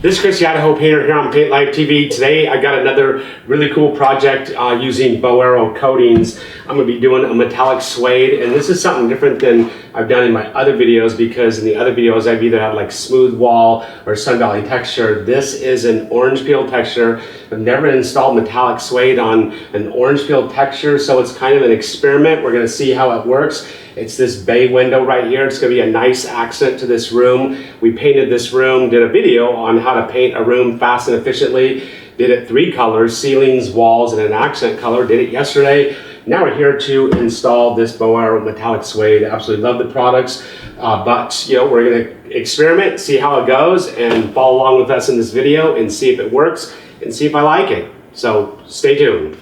This is Chris, the Idaho Painter, here on Paint Live TV. Today I got another really cool project using Boero coatings. I'm going to be doing a metallic suede, and this is something different than I've done in my other videos, because in the other videos I've either had like smooth wall or Sun Valley texture. This is an orange peel texture. I've never installed metallic suede on an orange peel texture, so it's kind of an experiment. We're going to see how it works. It's this bay window right here. It's going to be a nice accent to this room. We painted this room, did a video on how to paint a room fast and efficiently. Did it 3 colors, ceilings, walls, and an accent color. Did it yesterday. Now we're here to install this Boero metallic suede. Absolutely love the products, but you know, we're going to experiment, see how it goes, and follow along with us in this video and see if it works and see if I like it. So stay tuned.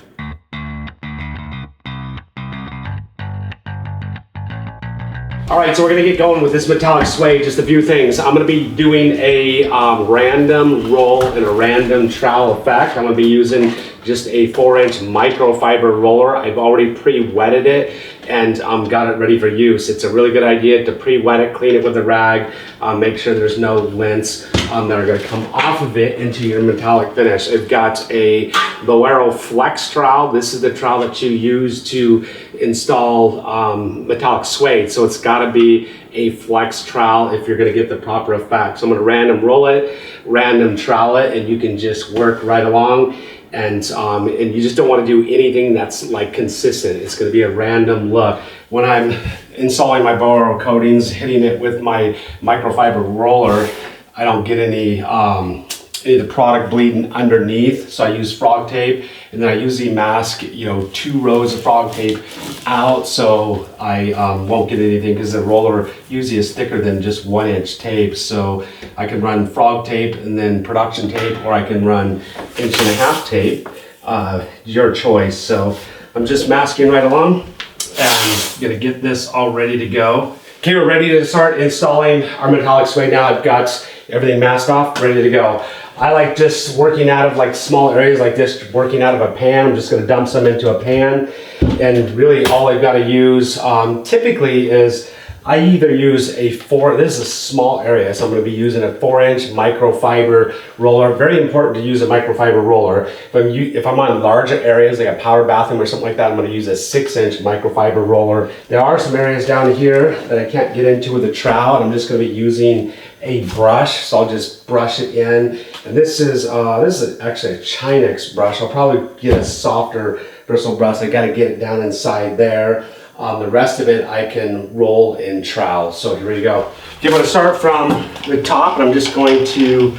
All right, so we're gonna get going with this metallic suede. Just a few things. I'm gonna be doing a random roll and a random trowel effect. I'm gonna be using just a 4-inch microfiber roller. I've already pre-wetted it and got it ready for use. It's a really good idea to pre-wet it, clean it with a rag, make sure there's no lints that are gonna come off of it into your metallic finish. I've got a Boero Flex trowel. This is the trowel that you use to install metallic suede. So it's gotta be a flex trowel if you're gonna get the proper effect. So I'm gonna random roll it, random trowel it, and you can just work right along. And you just don't want to do anything that's like consistent. It's going to be a random look. When I'm installing my Boero coatings, hitting it with my microfiber roller, I don't get any of the product bleeding underneath. So I use frog tape, and then I usually mask, you know, 2 rows of frog tape out, so I won't get anything, because the roller usually is thicker than just 1-inch tape. So I can run frog tape and then production tape, or I can run 1.5-inch tape, your choice. So I'm just masking right along and gonna get this all ready to go. Okay, we're ready to start installing our metallic suede now. I've got everything masked off, ready to go. I like just working out of like small areas like this, working out of a pan. I'm just gonna dump some into a pan. And really all I've gotta use typically is, I either use this is a small area, so I'm gonna be using a 4-inch microfiber roller. Very important to use a microfiber roller. If I'm on larger areas, like a powder bathroom or something like that, I'm gonna use a 6-inch microfiber roller. There are some areas down here that I can't get into with a trowel, and I'm just gonna be using a brush, so I'll just brush it in. And this is actually a Chinex brush. I'll probably get a softer bristle brush. I gotta get it down inside there. The rest of it I can roll in trowel. So here we go. Okay, I'm going to start from the top, and I'm just going to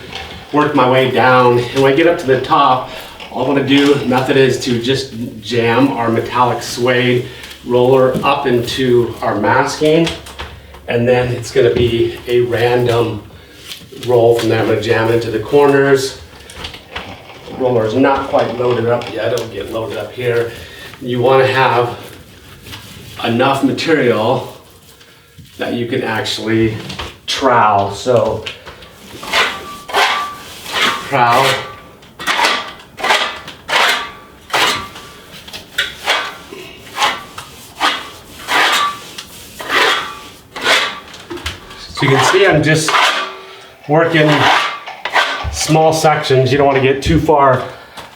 work my way down. And when I get up to the top, all I'm going to do, method is to just jam our metallic suede roller up into our masking, and then it's going to be a random roll from there. I'm going to jam into the corners. The roller is not quite loaded up yet. It'll get loaded up here. You want to have enough material that you can actually trowel. So trowel, so you can see I'm just working small sections. You don't want to get too far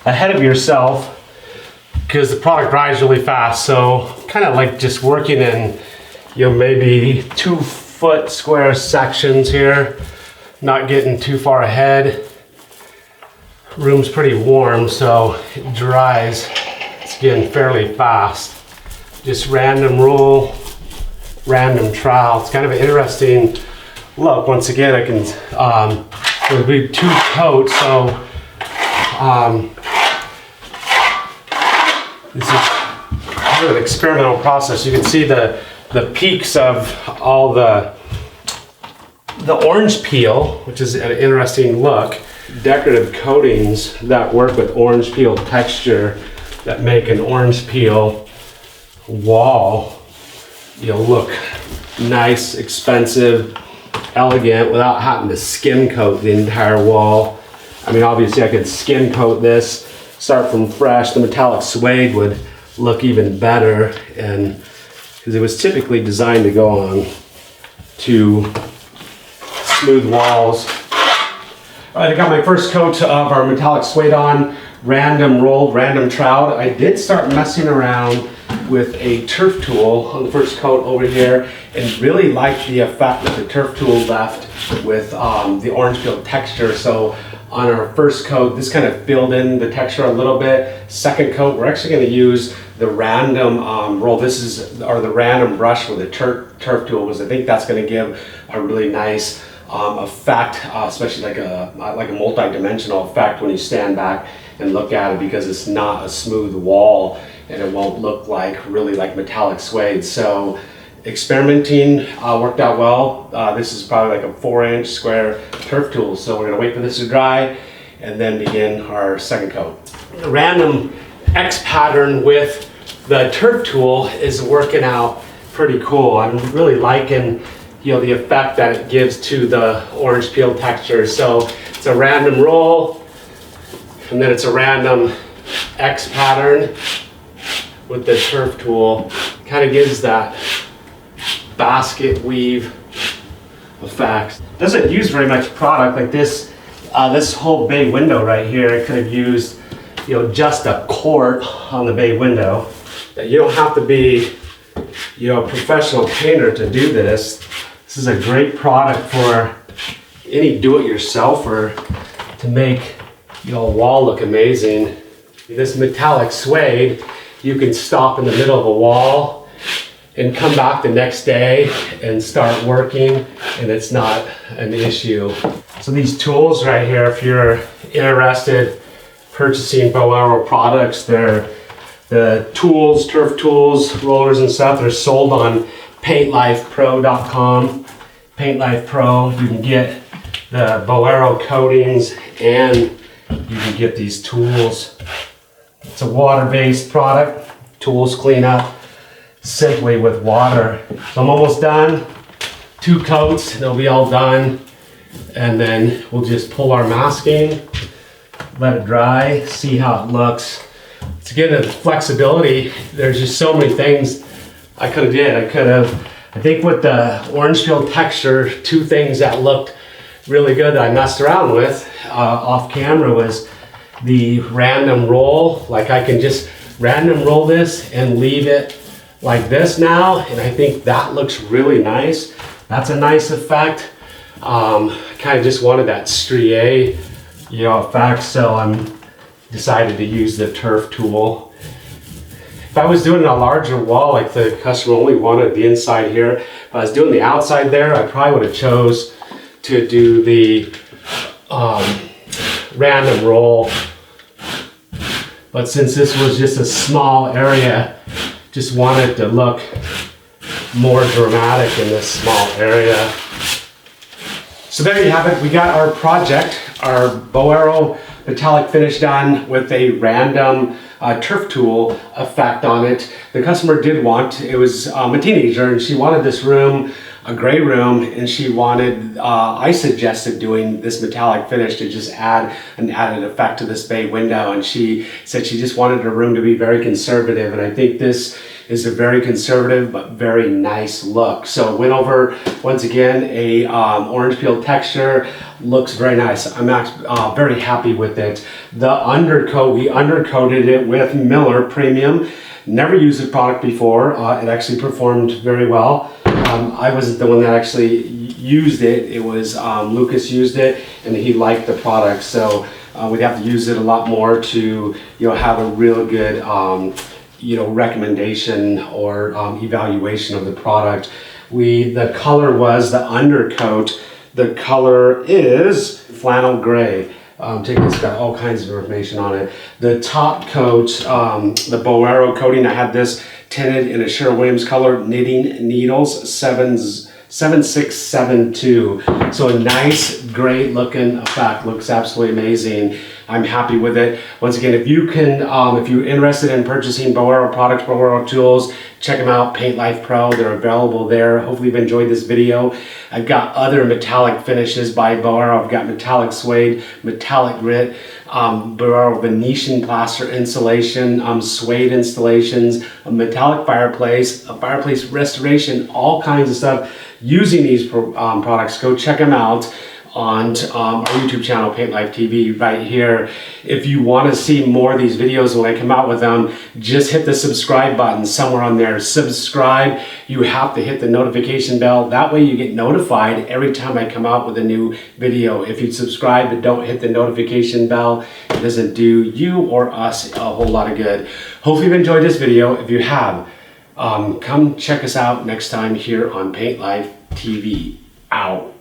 ahead of yourself, because the product dries really fast. So kind of like just working in, you know, maybe 2-foot square sections here, not getting too far ahead. Room's pretty warm, so it dries, it's getting fairly fast. Just random roll, random trowel. It's kind of an interesting look. Once again, I can, it'll be 2 coats, so this is kind of an experimental process. You can see the peaks of all the orange peel, which is an interesting look. Decorative coatings that work with orange peel texture that make an orange peel wall, you know, look nice, expensive, elegant, without having to skim coat the entire wall. I mean, obviously I could skim coat this, start from fresh. The metallic suede would look even better, and because it was typically designed to go on to smooth walls. All right, I got my first coat of our metallic suede on, random rolled, random trowel. I did start messing around with a turf tool on the first coat over here and really liked the effect that the turf tool left with the orange peel texture. So on our first coat, this kind of filled in the texture a little bit. Second coat, we're actually going to use the random roll. This is, or the random brush with the turf tool, because I think that's going to give a really nice effect, especially like a multi-dimensional effect when you stand back and look at it, because it's not a smooth wall and it won't look like really like metallic suede. So experimenting worked out well. This is probably like a 4-inch square turf tool. So we're gonna wait for this to dry and then begin our second coat. The random X pattern with the turf tool is working out pretty cool. I'm really liking, you know, the effect that it gives to the orange peel texture. So it's a random roll, and then it's a random X pattern with the turf tool. Kind of gives that basket weave effect. Doesn't use very much product like this. This whole bay window right here, I could have used, you know, just a quart on the bay window. You don't have to be, you know, a professional painter to do this. This is a great product for any do-it-yourselfer to make, you know, a wall look amazing. This metallic suede, you can stop in the middle of a wall and come back the next day and start working, and it's not an issue. So these tools right here, if you're interested purchasing Boero products, they're the tools, turf tools, rollers and stuff, they're sold on PaintLifePro.com. Paint Life Pro, you can get the Boero coatings and you can get these tools. It's a water-based product. Tools clean up simply with water. So I'm almost done. 2 coats, they'll be all done. And then we'll just pull our masking, let it dry, see how it looks. To get the flexibility, there's just so many things I could have did. I think with the orange peel texture, 2 things that looked really good that I messed around with off camera was the random roll. Like I can just random roll this and leave it like this now, and I think that looks really nice. That's a nice effect. I kind of just wanted that strié, you know, effect, so I'm decided to use the turf tool. If I was doing a larger wall, like the customer only wanted the inside here, if I was doing the outside there, I probably would have chose to do the random roll. But since this was just a small area, just wanted to look more dramatic in this small area. So there you have it. We got our project, our Boero metallic finish done with a random turf tool effect on it. The customer did want, it was a teenager, and she wanted this room, a gray room, and she wanted, I suggested doing this metallic finish to just add an added effect to this bay window, and she said she just wanted her room to be very conservative, and I think this is a very conservative but very nice look. So went over, once again, a orange peel texture, looks very nice. I'm very happy with it. The undercoat, we undercoated it with Miller Premium. Never used the product before. It actually performed very well. I wasn't the one that actually used it. It was Lucas used it, and he liked the product. So we'd have to use it a lot more to, you know, have a real good, you know, recommendation or evaluation of the product. The color was the undercoat. The color is flannel gray. It's got all kinds of information on it. The top coat, the Boero coating, I had this tinted in a Sherwin-Williams color, Knitting Needles 7672. So a nice, great looking effect. Looks absolutely amazing. I'm happy with it. Once again, if you can, if you're interested in purchasing Boero products, Boero tools, check them out, Paint Life Pro. They're available there. Hopefully you've enjoyed this video. I've got other metallic finishes by Boero. I've got metallic suede, metallic grit, Boero Venetian plaster insulation, suede installations, a metallic fireplace, a fireplace restoration, all kinds of stuff using these products. Go check them out on our YouTube channel, Paint Life TV, right here. If you want to see more of these videos when I come out with them, just hit the subscribe button somewhere on there. Subscribe. You have to hit the notification bell. That way you get notified every time I come out with a new video. If you subscribe but don't hit the notification bell, it doesn't do you or us a whole lot of good. Hopefully you've enjoyed this video. If you have, come check us out next time here on Paint Life TV. Out.